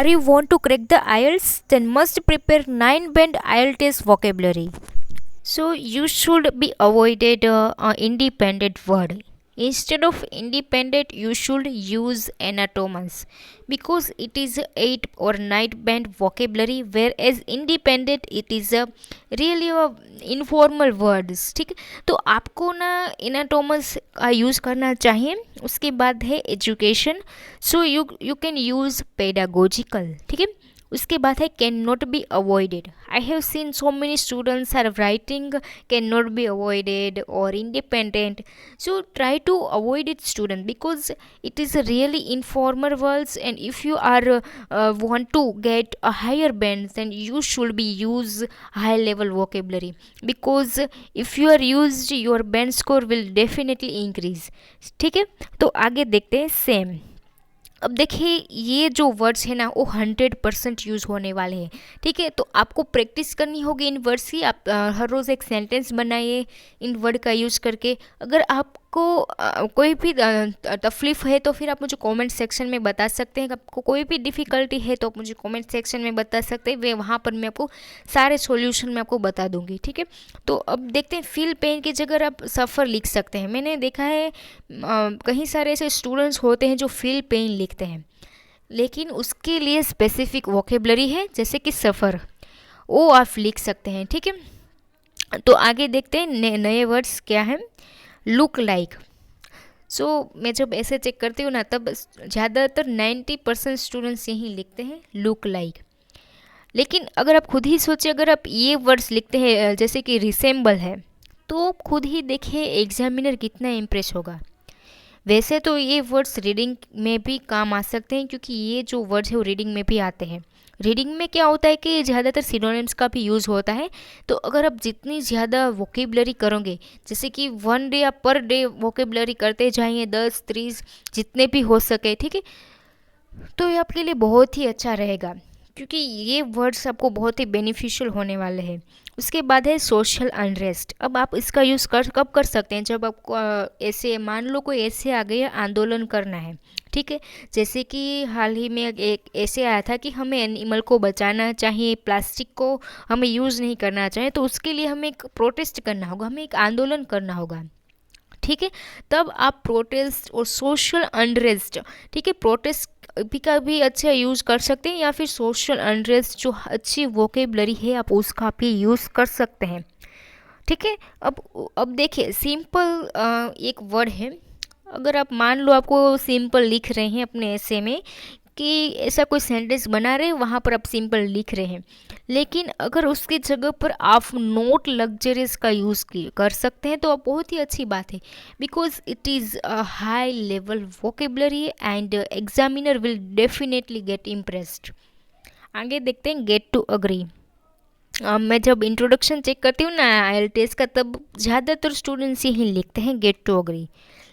Are you want to crack the IELTS? Then must prepare 9 band IELTS vocabulary. So you should be avoided independent word. Instead of independent, you should use anatomous because it is a 8 or 9 band vocabulary, whereas independent it is a really a informal words. ठीक है, तो आपको ना एनाटोमस का use करना चाहिए. उसके बाद है education, so you can use pedagogical. ठीक है, उसके बाद है can not be avoided. I have seen so many students are writing can not be avoided और independent. So try to avoid it student because it is really informal words, and if you are want to get a higher band then you should be use high level vocabulary because if you are used your band score will definitely increase. ठीक है, तो आगे देखते हैं same. अब देखिए ये जो वर्ड्स है ना वो 100% यूज़ होने वाले हैं. ठीक है, तो आपको प्रैक्टिस करनी होगी इन वर्ड्स की. आप हर रोज़ एक सेंटेंस बनाइए इन वर्ड का यूज़ करके. अगर आपको कोई भी तकलीफ़ है तो फिर आप मुझे कमेंट सेक्शन में बता सकते हैं. आपको कोई भी डिफ़िकल्टी है तो आप मुझे कमेंट सेक्शन में बता सकते हैं. वे वहाँ पर मैं आपको सारे सॉल्यूशन मैं आपको बता दूंगी. ठीक है, तो अब देखते हैं फील पेन की जगह आप सफ़र लिख सकते हैं. मैंने देखा है कहीं सारे ऐसे स्टूडेंट्स होते हैं जो फील पेन लिखते हैं, लेकिन उसके लिए स्पेसिफिक वोकेबलरी है जैसे कि सफ़र, वो आप लिख सकते हैं. ठीक है, तो आगे देखते हैं नए वर्ड्स क्या हैं. Look like. सो मैं जब ऐसे चेक करती हूँ ना तब ज़्यादातर 90% स्टूडेंट्स यही लिखते हैं लुक लाइक. लेकिन अगर आप खुद ही सोचें, अगर आप ये वर्ड्स लिखते हैं जैसे कि रिसेंबल है, तो खुद ही देखिए एग्जामिनर कितना इम्प्रेस होगा. वैसे तो ये वर्ड्स रीडिंग में भी काम आ सकते हैं क्योंकि ये जो वर्ड्स है वो रीडिंग में भी आते हैं. रीडिंग में क्या होता है कि ज़्यादातर सिनोनिम्स का भी यूज़ होता है. तो अगर आप जितनी ज़्यादा वोकेबलरी करोगे, जैसे कि 1 डे या पर डे वोकेबलरी करते जाइए 10-30 जितने भी हो सके. ठीक है, तो ये आपके लिए बहुत ही अच्छा रहेगा क्योंकि ये वर्ड्स आपको बहुत ही बेनिफिशियल होने वाले हैं. उसके बाद है सोशल अनरेस्ट. अब आप इसका यूज़ कब कर सकते हैं, जब आपको ऐसे मान लो कोई ऐसे आ गया आंदोलन करना है. ठीक है, जैसे कि हाल ही में एक ऐसे आया था कि हमें एनिमल को बचाना चाहिए, प्लास्टिक को हमें यूज़ नहीं करना चाहिए, तो उसके लिए हमें एक प्रोटेस्ट करना होगा, हमें एक आंदोलन करना होगा. ठीक है, तब आप प्रोटेस्ट और सोशल अनरेस्ट, ठीक है, प्रोटेस्ट भी का भी अच्छा यूज़ कर सकते हैं या फिर सोशल अनरेस्ट जो अच्छी वोकेबलरी है आप उसका भी यूज़ कर सकते हैं. ठीक है, अब देखिए सिंपल एक वर्ड है. अगर आप मान लो आपको सिंपल लिख रहे हैं अपने ऐसे में कि ऐसा कोई सेंटेंस बना रहे हैं, वहाँ पर आप सिंपल लिख रहे हैं, लेकिन अगर उसकी जगह पर आप नोट लग्जरियस का यूज़ कर सकते हैं तो बहुत ही अच्छी बात है because it is a high level vocabulary and examiner will definitely get impressed. आगे देखते हैं गेट टू अग्री. मैं जब इंट्रोडक्शन चेक करती हूँ ना आईएलटीएस का, तब ज़्यादातर स्टूडेंट्स यही लिखते हैं गेट टू अग्री,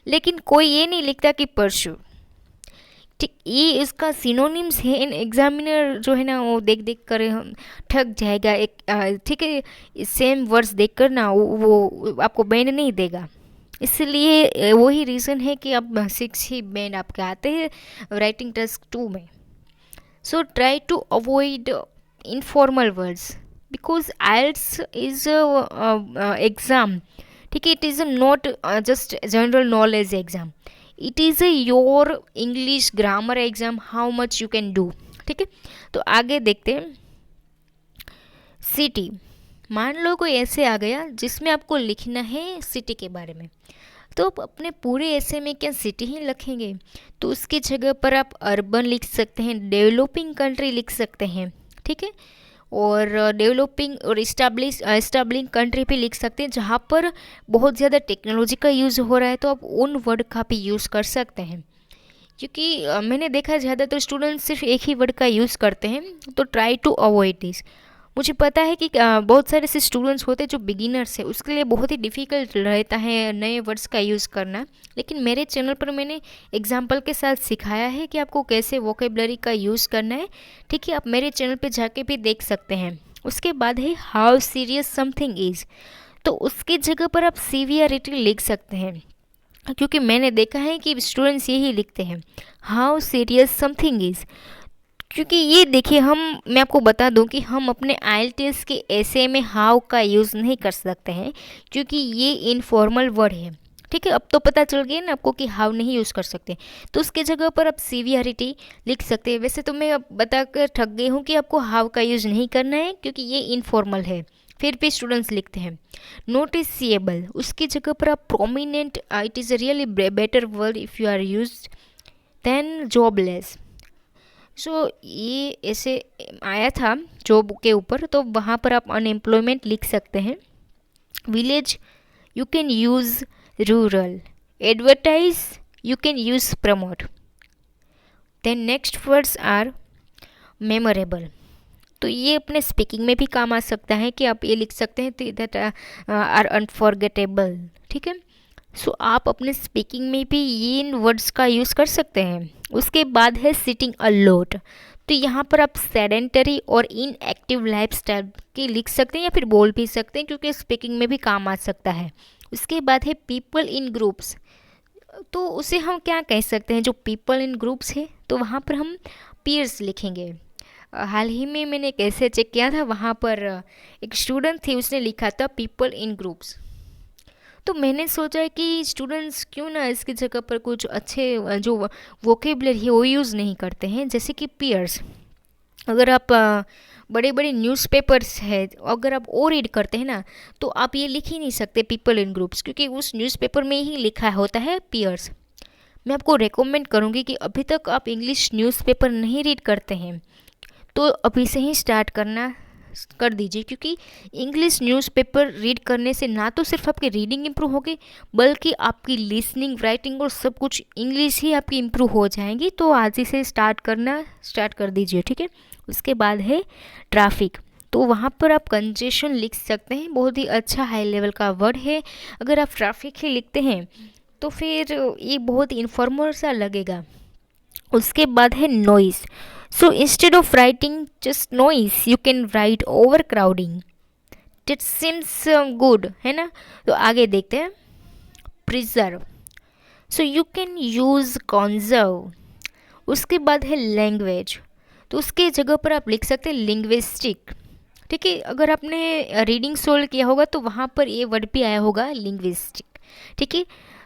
लेकिन कोई ये नहीं लिखता कि परस्यू. ठीक, ये इसका सिनोनिम्स है. इन एग्जामिनर जो है ना वो देख देख कर हम ठग जाएगा. एक ठीक है, सेम वर्ड्स देख कर ना वो आपको बैंड नहीं देगा. इसलिए वही रीज़न है कि अब 6 ही बैंड आपके आते हैं राइटिंग टेस्ट 2 में. So try to avoid informal words because IELTS is exam. ठीक है, it is not just general knowledge exam, it is your English grammar exam, how much you can do. ठीक है, तो आगे देखते हैं सिटी. मान लो कोई ऐसे आ गया जिसमें आपको लिखना है सिटी के बारे में, तो आप अपने पूरे ऐसे में क्या सिटी ही लिखेंगे, तो उसकी जगह पर आप अर्बन लिख सकते हैं, डेवलपिंग कंट्री लिख सकते हैं. ठीक है, और डेवलपिंग और इस्टेब्लिंग कंट्री भी लिख सकते हैं जहाँ पर बहुत ज़्यादा टेक्नोलॉजी का यूज़ हो रहा है, तो आप उन वर्ड का भी यूज़ कर सकते हैं. क्योंकि मैंने देखा है ज़्यादातर स्टूडेंट्स सिर्फ एक ही वर्ड का यूज़ करते हैं, तो ट्राई टू अवॉइड दिस. मुझे पता है कि बहुत सारे ऐसे स्टूडेंट्स होते हैं जो बिगिनर्स है, उसके लिए बहुत ही डिफ़िकल्ट रहता है नए वर्ड्स का यूज़ करना, लेकिन मेरे चैनल पर मैंने एग्जाम्पल के साथ सिखाया है कि आपको कैसे वोकेबलरी का यूज़ करना है. ठीक है, आप मेरे चैनल पे जाके भी देख सकते हैं. उसके बाद है हाउ सीरियस समथिंग इज़, तो उसकी जगह पर आप सीवियरिटी लिख सकते हैं क्योंकि मैंने देखा है कि स्टूडेंट्स यही लिखते हैं हाउ सीरियस समथिंग इज़. क्योंकि ये देखिए, मैं आपको बता दूं कि हम अपने आईएलटीएस के ऐसे में हाउ का यूज़ नहीं कर सकते हैं, क्योंकि ये इनफॉर्मल वर्ड है। ठीक है, अब तो पता चल गया ना आपको कि हाउ नहीं यूज़ कर सकते, तो उसके जगह पर आप सीवियरिटी लिख सकते हैं। वैसे तो मैं अब बताकर थक गई हूँ कि आपको हाउ का यूज़ नहीं करना है, क्योंकि ये इनफॉर्मल है, फिर भी स्टूडेंट्स लिखते हैं। नोटिसिएबल, उसकी जगह पर आप prominent, it is a really better word if you are use then jobless. So ये ऐसे आया था जॉब के ऊपर, तो वहाँ पर आप अनएम्प्लॉयमेंट लिख सकते हैं। Village you can use rural, advertise you can use promote. Then next words are memorable, तो ये अपने स्पीकिंग में भी काम आ सकता है कि आप ये लिख सकते हैं दैट आर अनफॉरगेटेबल। ठीक है, सो आप अपने स्पीकिंग में भी ये इन वर्ड्स का यूज़ कर सकते हैं। उसके बाद है सिटिंग अलोट, तो यहाँ पर आप सेडेंटरी और इनएक्टिव लाइफस्टाइल के लिख सकते हैं या फिर बोल भी सकते हैं, क्योंकि स्पीकिंग में भी काम आ सकता है। उसके बाद है पीपल इन ग्रुप्स, तो उसे हम क्या कह सकते हैं, जो पीपल इन ग्रुप्स है तो वहाँ पर हम पीयर्स लिखेंगे। हाल ही में मैंने एक ऐसे चेक किया था, वहाँ पर एक स्टूडेंट थी, उसने लिखा था पीपल इन ग्रुप्स। तो मैंने सोचा कि स्टूडेंट्स क्यों ना इसकी जगह पर कुछ अच्छे जो वोकेबलरी है वो यूज़ नहीं करते हैं, जैसे कि पीयर्स। अगर आप बड़े बड़े न्यूज़पेपर्स है, अगर आप वो रीड करते हैं ना, तो आप ये लिख ही नहीं सकते पीपल इन ग्रुप्स, क्योंकि उस न्यूज़पेपर में ही लिखा होता है पीयर्स। मैं आपको रेकमेंड करूँगी कि अभी तक आप इंग्लिश न्यूज़पेपर नहीं रीड करते हैं तो अभी से ही स्टार्ट करना कर दीजिए, क्योंकि इंग्लिश न्यूज़पेपर रीड करने से ना तो सिर्फ आपकी रीडिंग इम्प्रूव होगी, बल्कि आपकी लिसनिंग, राइटिंग और सब कुछ इंग्लिश ही आपकी इम्प्रूव हो जाएंगी। तो आज ही से स्टार्ट कर दीजिए। ठीक है, उसके बाद है ट्रैफिक, तो वहाँ पर आप कंजेशन लिख सकते हैं, बहुत ही अच्छा हाई लेवल का वर्ड है। अगर आप ट्रैफिक ही लिखते हैं तो फिर ये बहुत इन्फॉर्मल सा लगेगा। उसके बाद है noise, so instead of writing just noise you can write over crowding, it seems good, है ना। तो आगे देखते हैं preserve, so you can use conserve. उसके बाद है लैंग्वेज, तो उसके जगह पर आप लिख सकते हैं लिंग्विस्टिक। ठीक है, अगर आपने रीडिंग सोल्व किया होगा तो वहाँ पर ये वर्ड भी आया होगा लिंग्विस्टिक। ठीक है,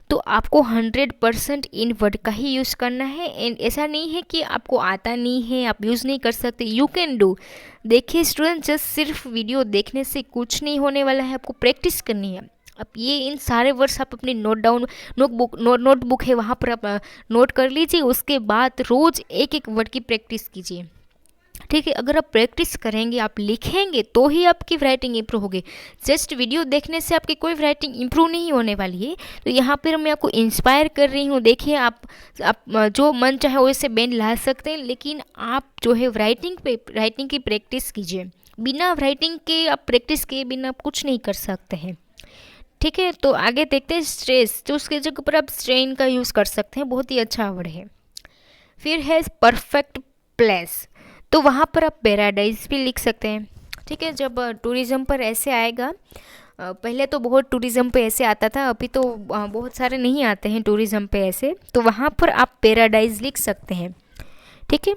तो आपको 100% इन वर्ड का ही यूज़ करना है। एंड ऐसा नहीं है कि आपको आता नहीं है, आप यूज़ नहीं कर सकते, यू कैन डू। देखिए स्टूडेंट, जस्ट सिर्फ वीडियो देखने से कुछ नहीं होने वाला है, आपको प्रैक्टिस करनी है। अब ये इन सारे वर्ड्स आप अपनी नोटबुक है वहाँ पर आप नोट कर लीजिए। उसके बाद रोज़ एक एक वर्ड की प्रैक्टिस कीजिए। ठीक है, अगर आप प्रैक्टिस करेंगे, आप लिखेंगे, तो ही आपकी राइटिंग इंप्रूव होगी। जस्ट वीडियो देखने से आपकी कोई राइटिंग इंप्रूव नहीं होने वाली है। तो यहाँ पर मैं आपको इंस्पायर कर रही हूँ। देखिए आप जो मन चाहे वैसे बेन ला सकते हैं, लेकिन आप जो है राइटिंग की प्रैक्टिस कीजिए। बिना राइटिंग के आप प्रैक्टिस किए बिना आप कुछ नहीं कर सकते हैं। ठीक है, तो आगे देखते हैं स्ट्रेस, तो उसके जगह पर आप स्ट्रेन का यूज़ कर सकते हैं, बहुत ही अच्छा वर्ड है। फिर है परफेक्ट प्लेस, तो वहाँ पर आप पैराडाइज भी लिख सकते हैं। ठीक है, जब टूरिज़्म पर ऐसे आएगा, पहले तो बहुत टूरिज़्म पे ऐसे आता था, अभी तो बहुत सारे नहीं आते हैं टूरिज़्म पे ऐसे, तो वहाँ पर आप पैराडाइज लिख सकते हैं। ठीक है,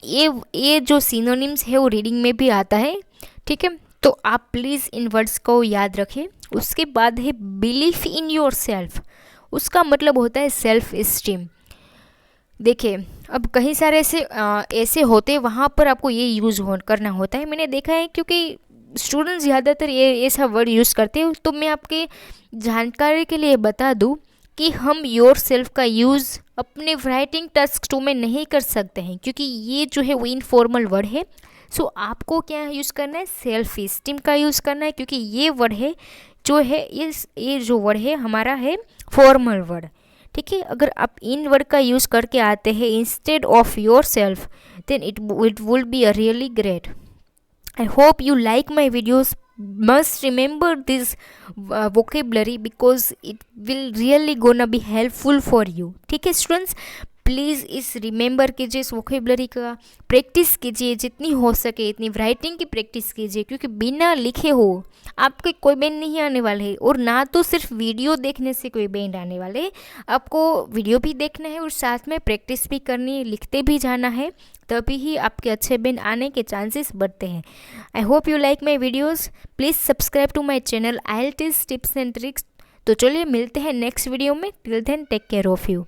ये जो सिनोनिम्स है वो रीडिंग में भी आता है। ठीक है, तो आप प्लीज़ इन वर्ड्स को याद रखें। उसके बाद है बिलीफ इन योर सेल्फ, उसका मतलब होता है सेल्फ इस्टीम। देखिए अब कहीं सारे ऐसे होते हैं, वहाँ पर आपको ये यूज़ करना होता है। मैंने देखा है, क्योंकि स्टूडेंट्स ज़्यादातर ये ऐसा वर्ड यूज़ करते हैं। तो मैं आपके जानकारी के लिए बता दूँ कि हम योर सेल्फ का यूज़ अपने राइटिंग टास्क 2 में नहीं कर सकते हैं, क्योंकि ये जो है वो इनफॉर्मल वर्ड है। सो आपको क्या यूज़ करना है, सेल्फ इस्टीम का यूज़ करना है, क्योंकि ये वर्ड है जो है ये जो वर्ड है हमारा है फॉर्मल वर्ड। ठीक है, अगर आप इन वर्ड का यूज़ करके आते हैं instead of yourself, then it will be a really great. I hope you like my videos. Must remember this vocabulary because it will really gonna be helpful for you. ठीक है students, please इस remember कीजिए, इस vocabulary का practice कीजिए, जितनी हो सके इतनी राइटिंग की प्रैक्टिस कीजिए, क्योंकि बिना लिखे हो आपके कोई बैंड नहीं आने वाले हैं। और ना तो सिर्फ वीडियो देखने से कोई बैंड आने वाले, आपको वीडियो भी देखना है और साथ में प्रैक्टिस भी करनी है, लिखते भी जाना है। तभी ही आपके अच्छे बैंड आने के चांसेस बढ़ते हैं। I hope you like my videos. Please subscribe to my channel IELTS tips and tricks. तो चलिए मिलते हैं नेक्स्ट वीडियो में। Till then take care of you.